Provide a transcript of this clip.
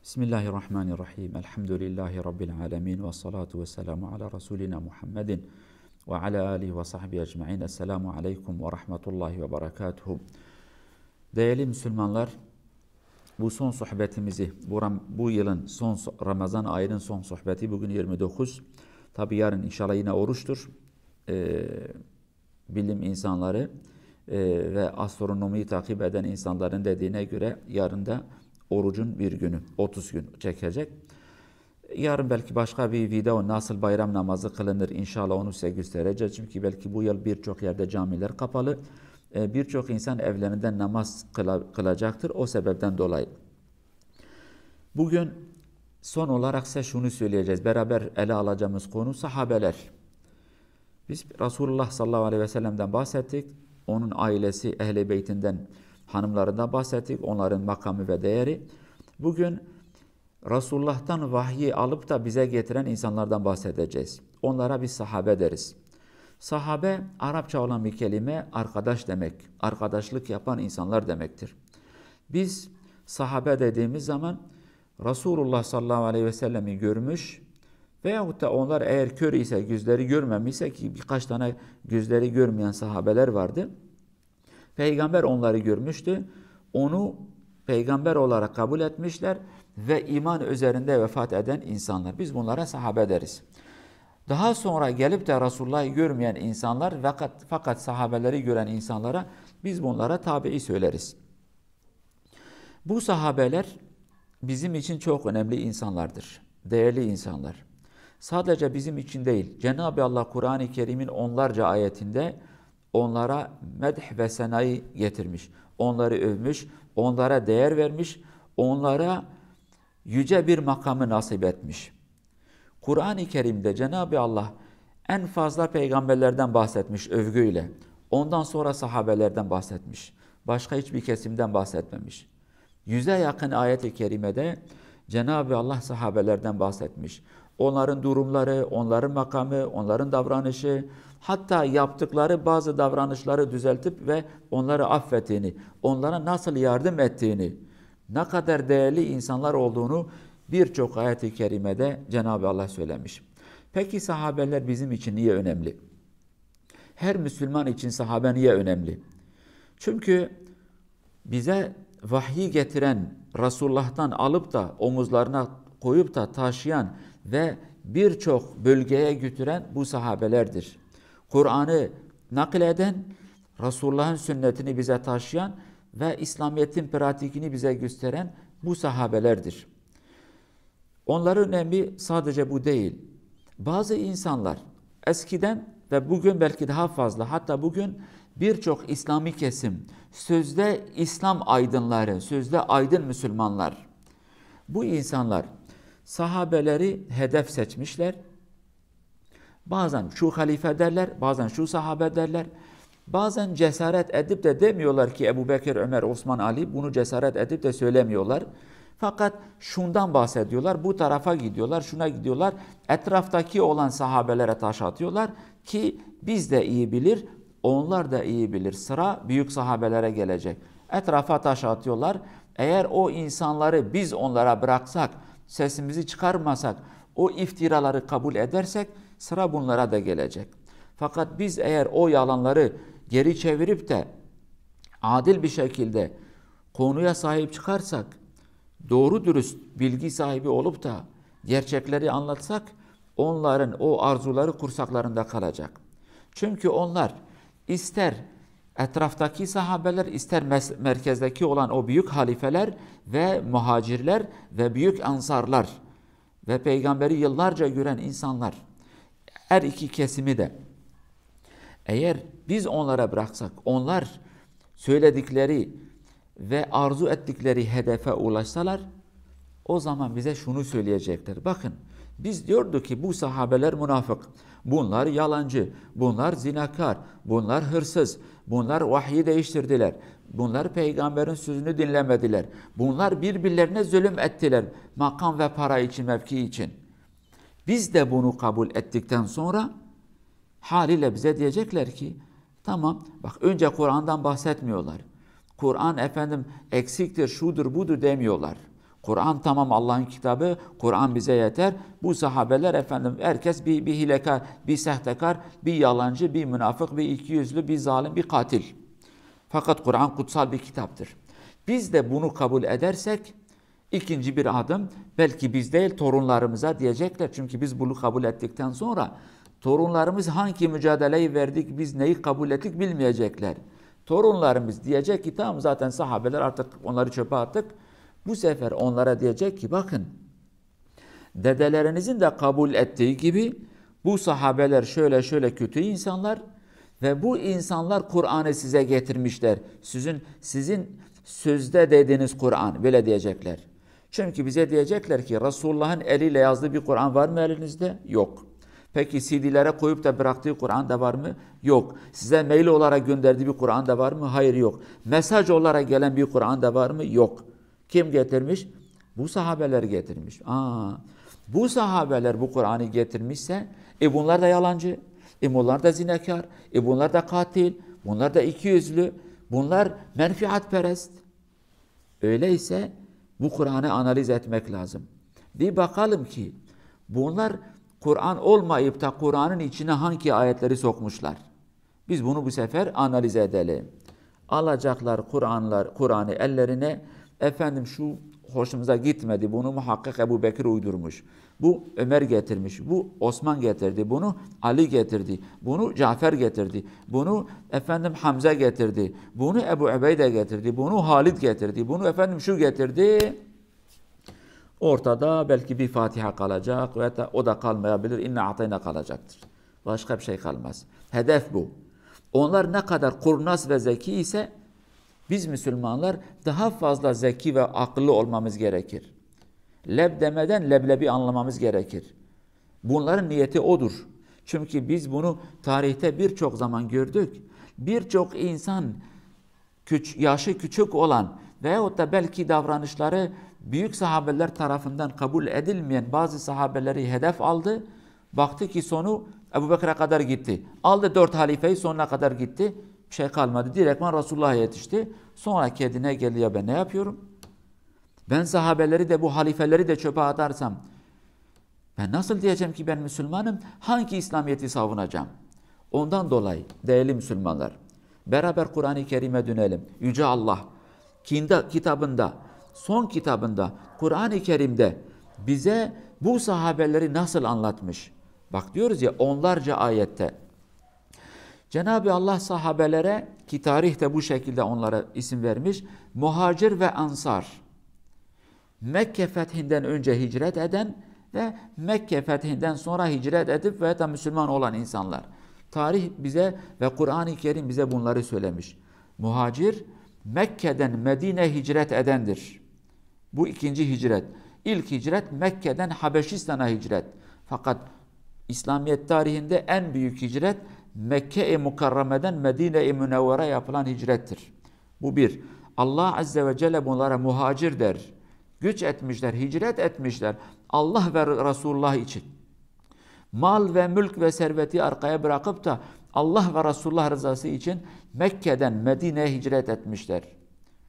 Bismillahirrahmanirrahim. Elhamdülillahi Rabbil alemin. Ve salatu ve selamu ala Resulina Muhammedin ve ala alihi ve sahbihi ecma'in. Esselamu aleyküm ve rahmetullahi ve berekatuhu. Değerli Müslümanlar, bu son sohbetimizi, bu yılın son Ramazan ayının son sohbeti bugün 29. Tabi yarın inşallah yine oruçtur. Bilim insanları ve astronomiyi takip eden insanların dediğine göre yarın da orucun bir günü, 30 gün çekecek. Yarın belki başka bir video nasıl bayram namazı kılınır inşallah onu size göstereceğiz. Çünkü belki bu yıl birçok yerde camiler kapalı. Birçok insan evlerinde namaz kılacaktır o sebepten dolayı. Bugün son olarak size şunu söyleyeceğiz. Beraber ele alacağımız konu sahabeler. Biz Resulullah sallallahu aleyhi ve sellem'den bahsettik. Onun ailesi, ehl-i beytinden, hanımlarından bahsettik. Onların makamı ve değeri. Bugün Resulullah'tan vahyi alıp da bize getiren insanlardan bahsedeceğiz. Onlara biz sahabe deriz. Sahabe, Arapça olan bir kelime, arkadaş demek. Arkadaşlık yapan insanlar demektir. Biz sahabe dediğimiz zaman Resulullah sallallahu aleyhi ve sellem'i görmüş veyahut da onlar eğer kör ise, gözleri görmemişse ki birkaç tane gözleri görmeyen sahabeler vardı. Peygamber onları görmüştü. Onu peygamber olarak kabul etmişler ve iman üzerinde vefat eden insanlar. Biz bunlara sahabe deriz. Daha sonra gelip de Resulullah'ı görmeyen insanlar fakat sahabeleri gören insanlara biz bunlara tabi'i söyleriz. Bu sahabeler bizim için çok önemli insanlardır. Değerli insanlar. Sadece bizim için değil. Cenab-ı Allah Kur'an-ı Kerim'in onlarca ayetinde onlara medh ve senayı getirmiş. Onları övmüş, onlara değer vermiş, onlara yüce bir makamı nasip etmiş. Kur'an-ı Kerim'de Cenab-ı Allah en fazla peygamberlerden bahsetmiş övgüyle. Ondan sonra sahabelerden bahsetmiş. Başka hiçbir kesimden bahsetmemiş. 100'e yakın ayet-i kerimede Cenab-ı Allah sahabelerden bahsetmiş. Onların durumları, onların makamı, onların davranışı, hatta yaptıkları bazı davranışları düzeltip ve onları affettiğini, onlara nasıl yardım ettiğini, ne kadar değerli insanlar olduğunu birçok ayet-i kerimede Cenab-ı Allah söylemiş. Peki sahabeler bizim için niye önemli? Her Müslüman için sahabe niye önemli? Çünkü bize vahyi getiren Resulullah'tan alıp da omuzlarına koyup da taşıyan ve birçok bölgeye götüren bu sahabelerdir. Kur'an'ı nakleden, Resulullah'ın sünnetini bize taşıyan ve İslamiyet'in pratikini bize gösteren bu sahabelerdir. Onların önemi sadece bu değil. Bazı insanlar eskiden ve bugün belki daha fazla, hatta bugün birçok İslami kesim, sözde İslam aydınları, sözde aydın Müslümanlar. Bu insanlar sahabeleri hedef seçmişler. Bazen şu halife derler, bazen şu sahabe derler. Bazen cesaret edip de demiyorlar ki Ebu Bekir, Ömer, Osman, Ali, bunu cesaret edip de söylemiyorlar. Fakat şundan bahsediyorlar, bu tarafa gidiyorlar, şuna gidiyorlar. Etraftaki olan sahabelere taş atıyorlar ki biz de iyi bilir, onlar da iyi bilir. Sıra büyük sahabelere gelecek. Etrafa taş atıyorlar. Eğer o insanları biz onlara bıraksak, sesimizi çıkarmasak, o iftiraları kabul edersek sıra bunlara da gelecek. Fakat biz eğer o yalanları geri çevirip de adil bir şekilde konuya sahip çıkarsak, doğru dürüst bilgi sahibi olup da gerçekleri anlatsak, onların o arzuları kursaklarında kalacak. Çünkü onlar ister etraftaki sahabeler, ister merkezdeki olan o büyük halifeler ve muhacirler ve büyük ansarlar ve peygamberi yıllarca gören insanlar, her iki kesimi de eğer biz onlara bıraksak, onlar söyledikleri ve arzu ettikleri hedefe ulaşsalar, o zaman bize şunu söyleyecekler. Bakın, biz diyorduk ki bu sahabeler münafık, bunlar yalancı, bunlar zinakar, bunlar hırsız, bunlar vahyi değiştirdiler, bunlar peygamberin sözünü dinlemediler, bunlar birbirlerine zulüm ettiler, makam ve para için, mevki için. Biz de bunu kabul ettikten sonra haliyle bize diyecekler ki, tamam, bak önce Kur'an'dan bahsetmiyorlar. Kur'an efendim eksiktir, şudur, budur demiyorlar. Kur'an tamam Allah'ın kitabı, Kur'an bize yeter. Bu sahabeler efendim herkes bir hilekar, bir sehtekar, bir yalancı, bir münafık, bir ikiyüzlü, bir zalim, bir katil. Fakat Kur'an kutsal bir kitaptır. Biz de bunu kabul edersek ikinci bir adım belki biz değil torunlarımıza diyecekler. Çünkü biz bunu kabul ettikten sonra torunlarımız hangi mücadeleyi verdik, biz neyi kabul ettik bilmeyecekler. Torunlarımız diyecek ki tamam zaten sahabeler artık onları çöpe attık. Bu sefer onlara diyecek ki bakın dedelerinizin de kabul ettiği gibi bu sahabeler şöyle şöyle kötü insanlar ve bu insanlar Kur'an'ı size getirmişler. Sizin sözde dediğiniz Kur'an böyle diyecekler. Çünkü bize diyecekler ki Resulullah'ın eliyle yazdığı bir Kur'an var mı elinizde? Yok. Peki CD'lere koyup da bıraktığı Kur'an da var mı? Yok. Size mail olarak gönderdiği bir Kur'an da var mı? Hayır yok. Mesaj olarak gelen bir Kur'an da var mı? Yok. Kim getirmiş? Bu sahabeler getirmiş. Bu sahabeler bu Kur'an'ı getirmişse bunlar da yalancı, bunlar da zinekar, bunlar da katil, bunlar da ikiyüzlü, bunlar menfiatperest. Öyleyse bu Kur'an'ı analiz etmek lazım. Bir bakalım ki bunlar Kur'an olmayıp da Kur'an'ın içine hangi ayetleri sokmuşlar? Biz bunu bu sefer analiz edelim. Alacaklar Kur'an'ı ellerine, efendim şu hoşumuza gitmedi, bunu muhakkak Ebu Bekir uydurmuş. Bu Ömer getirmiş, bu Osman getirdi, bunu Ali getirdi, bunu Cafer getirdi, bunu efendim Hamza getirdi, bunu Ebu Ubeyde getirdi, bunu Halid getirdi, bunu efendim şu getirdi. Ortada belki bir Fatiha kalacak ve o da kalmayabilir, İnna Atayna kalacaktır. Başka bir şey kalmaz. Hedef bu. Onlar ne kadar kurnaz ve zeki ise biz Müslümanlar daha fazla zeki ve akıllı olmamız gerekir. Leb demeden leblebi anlamamız gerekir. Bunların niyeti odur. Çünkü biz bunu tarihte birçok zaman gördük. Birçok insan yaşı küçük olan veyahut da belki davranışları büyük sahabeler tarafından kabul edilmeyen bazı sahabeleri hedef aldı. Baktı ki sonu Ebu Bekir'e kadar gitti. Aldı 4 halifeyi sonuna kadar gitti. Bir şey kalmadı. Direktman Resulullah'a yetişti. Sonra kendine geldi ya ben ne yapıyorum? Ben sahabeleri de bu halifeleri de çöpe atarsam ben nasıl diyeceğim ki ben Müslümanım? Hangi İslamiyet'i savunacağım? Ondan dolayı değerli Müslümanlar beraber Kur'an-ı Kerim'e dönelim. Yüce Allah kitabında, son kitabında Kur'an-ı Kerim'de bize bu sahabeleri nasıl anlatmış? Bak diyoruz ya onlarca ayette. Cenab-ı Allah sahabelere ki tarihte bu şekilde onlara isim vermiş. Muhacir ve Ansar. Mekke fethinden önce hicret eden ve Mekke fethinden sonra hicret edip veya da Müslüman olan insanlar. Tarih bize ve Kur'an-ı Kerim bize bunları söylemiş. Muhacir Mekke'den Medine hicret edendir. Bu ikinci hicret. İlk hicret Mekke'den Habeşistan'a hicret. Fakat İslamiyet tarihinde en büyük hicret Mekke-i Mukarreme'den Medine-i Münevvere yapılan hicrettir. Bu bir. Allah Azze ve Celle bunlara muhacir der. Güç etmişler, hicret etmişler. Allah ve Resulullah için. Mal ve mülk ve serveti arkaya bırakıp da Allah ve Resulullah rızası için Mekke'den Medine'ye hicret etmişler.